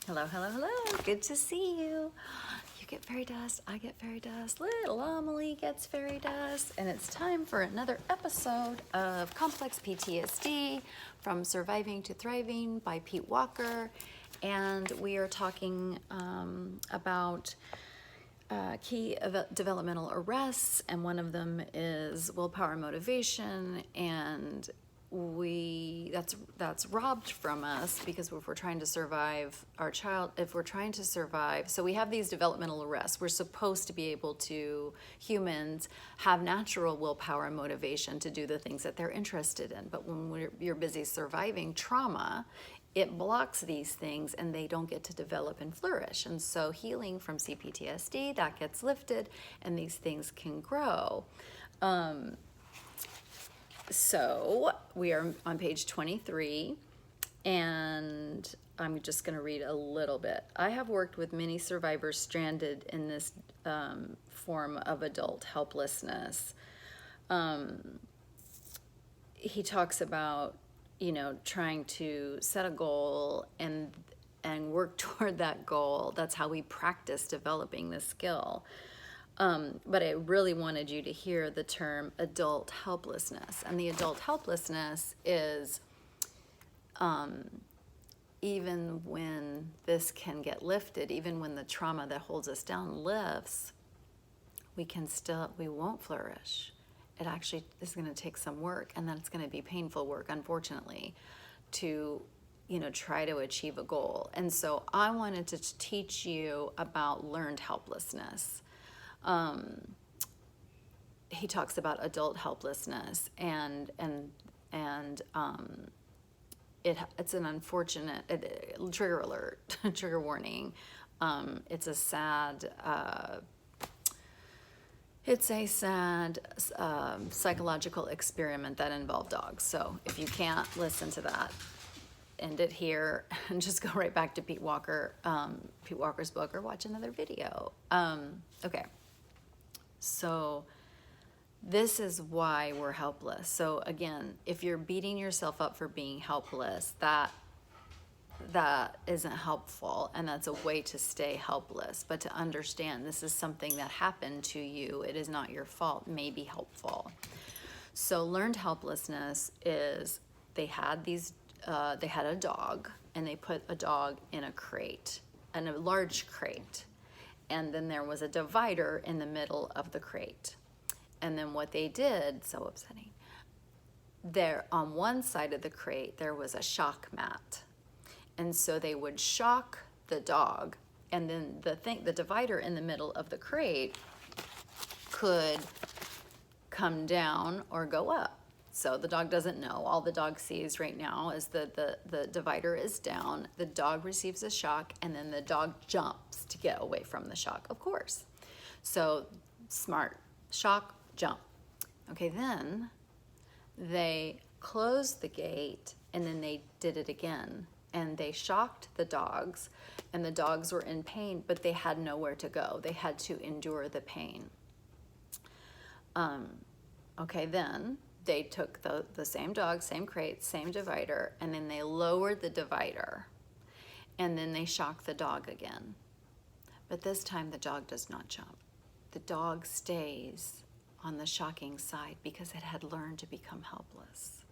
Hello, hello, hello. Good to see you. You get fairy dust, I get fairy dust, little Amelie gets fairy dust, and it's time for another episode of Complex PTSD from Surviving to Thriving by Pete Walker. And we are talking about key developmental arrests, and one of them is willpower motivation, and that's robbed from us because if we're trying to survive so we have these developmental arrests. We're supposed to be able to, humans have natural willpower and motivation to do the things that they're interested in, but when you're busy surviving trauma, it blocks these things and they don't get to develop and flourish. And so healing from CPTSD, that gets lifted and these things can grow. So we are on page 23, and I'm just going to read a little bit. I have worked with many survivors stranded in this form of adult helplessness. He talks about, trying to set a goal and work toward that goal. That's how we practice developing this skill. But I really wanted you to hear the term adult helplessness. And the adult helplessness is even when this can get lifted, even when the trauma that holds us down lifts, we won't flourish. It actually is going to take some work, and then it's going to be painful work, unfortunately, to try to achieve a goal. And so I wanted to teach you about learned helplessness. He talks about adult helplessness, and it's an unfortunate trigger alert, trigger warning. It's a sad psychological experiment that involved dogs. So if you can't listen to that, end it here and just go right back to Pete Walker's book, or watch another video. Okay. So this is why we're helpless. So again, if you're beating yourself up for being helpless, that isn't helpful, and that's a way to stay helpless. But to understand this is something that happened to you, it is not your fault, may be helpful. So learned helplessness is they had a dog, and they put a dog in a crate, in a large crate. And then there was a divider in the middle of the crate. And then what they did, so upsetting, there on one side of the crate, there was a shock mat. And so they would shock the dog, and then the divider in the middle of the crate could come down or go up. So the dog doesn't know. All the dog sees right now is the divider is down, the dog receives a shock, and then the dog jumps to get away from the shock, of course. So smart. Shock, jump. Okay, then they closed the gate, and then they did it again. And they shocked the dogs, and the dogs were in pain, but they had nowhere to go. They had to endure the pain. Okay, then they took the same dog, same crate, same divider, and then they lowered the divider, and then they shocked the dog again. But this time the dog does not jump. The dog stays on the shocking side because it had learned to become helpless.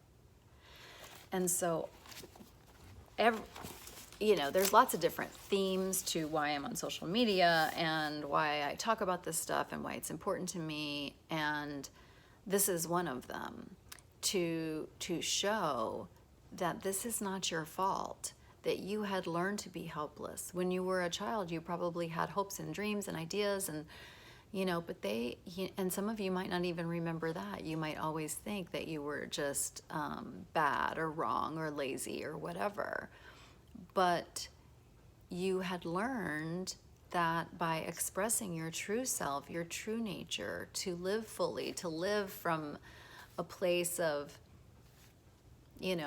And so there's lots of different themes to why I'm on social media and why I talk about this stuff and why it's important to me. And this is one of them, to show that this is not your fault, that you had learned to be helpless. When you were a child, you probably had hopes and dreams and ideas, and but and some of you might not even remember that. You might always think that you were just bad or wrong or lazy or whatever. But you had learned that by expressing your true self, your true nature, to live fully, to live from a place of,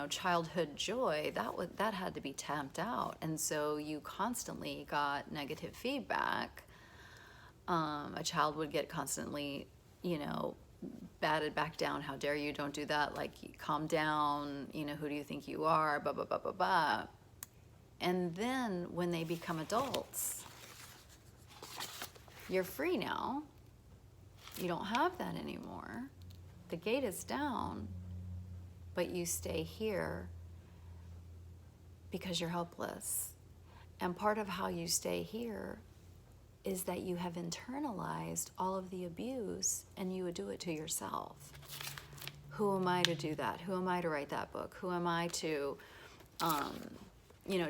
childhood joy, that had to be tamped out. And so you constantly got negative feedback. A child would get constantly, batted back down. How dare you, don't do that, like, calm down, who do you think you are, blah, blah, blah, blah, blah. And then when they become adults, you're free now. You don't have that anymore. The gate is down, but you stay here because you're helpless. And part of how you stay here is that you have internalized all of the abuse, and you would do it to yourself. Who am I to do that? Who am I to write that book? Who am I to,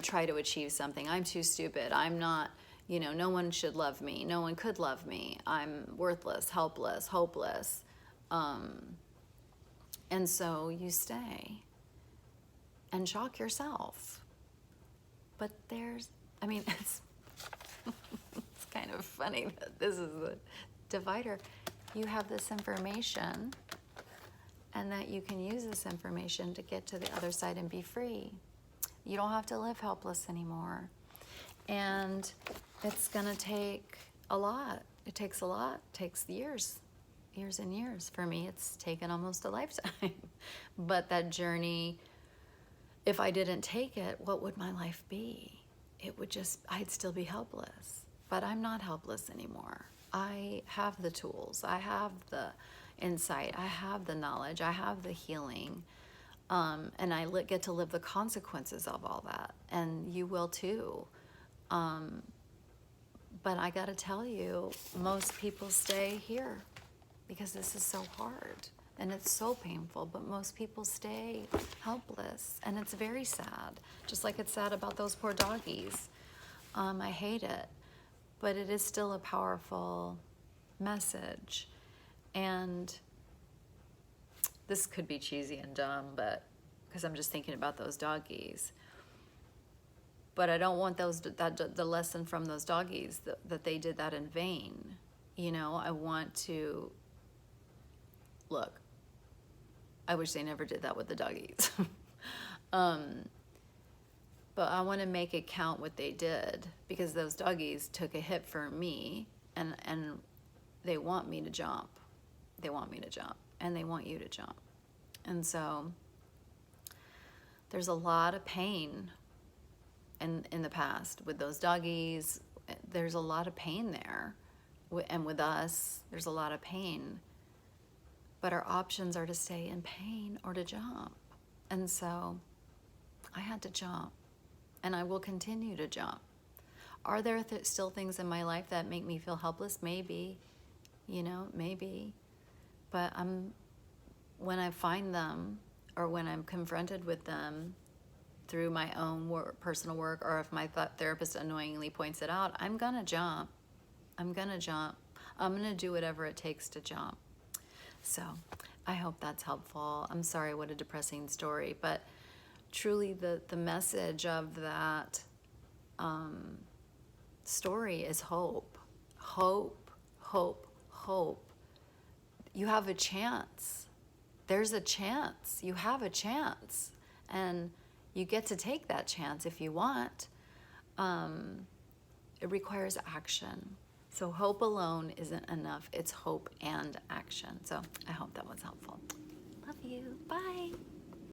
try to achieve something? I'm too stupid. I'm not, no one should love me. No one could love me. I'm worthless, helpless, hopeless. And so you stay and shock yourself. But it's it's kind of funny that this is the divider. You have this information, and that you can use this information to get to the other side and be free. You don't have to live helpless anymore. And it's gonna take a lot. It takes a lot. It takes years and years. For me, it's taken almost a lifetime. But that journey, if I didn't take it, what would my life be? I'd still be helpless. But I'm not helpless anymore. I have the tools. I have the insight. I have the knowledge. I have the healing. And I get to live the consequences of all that. And you will too. But I gotta tell you, most people stay here because this is so hard and it's so painful, but most people stay helpless, and it's very sad. Just like it's sad about those poor doggies. I hate it, but it is still a powerful message. And this could be cheesy and dumb, but because I'm just thinking about those doggies. But I don't want the lesson from those doggies that they did that in vain. I want to look. I wish they never did that with the doggies. But I want to make it count what they did, because those doggies took a hit for me, and they want me to jump. They want me to jump, and they want you to jump. And so there's a lot of pain in the past with those doggies. There's a lot of pain there, and with us there's a lot of pain, but our options are to stay in pain or to jump. And so I had to jump, and I will continue to jump. Are there still things in my life that make me feel helpless? Maybe, maybe, but when I find them, or when I'm confronted with them through my own personal work, or if my therapist annoyingly points it out, I'm gonna jump. I'm gonna jump. I'm gonna do whatever it takes to jump. So I hope that's helpful. I'm sorry, what a depressing story, but truly the message of that story is hope. Hope, hope, hope. You have a chance. There's a chance. You have a chance. And you get to take that chance if you want. It requires action. So hope alone isn't enough. It's hope and action. So I hope that was helpful. Love you. Bye.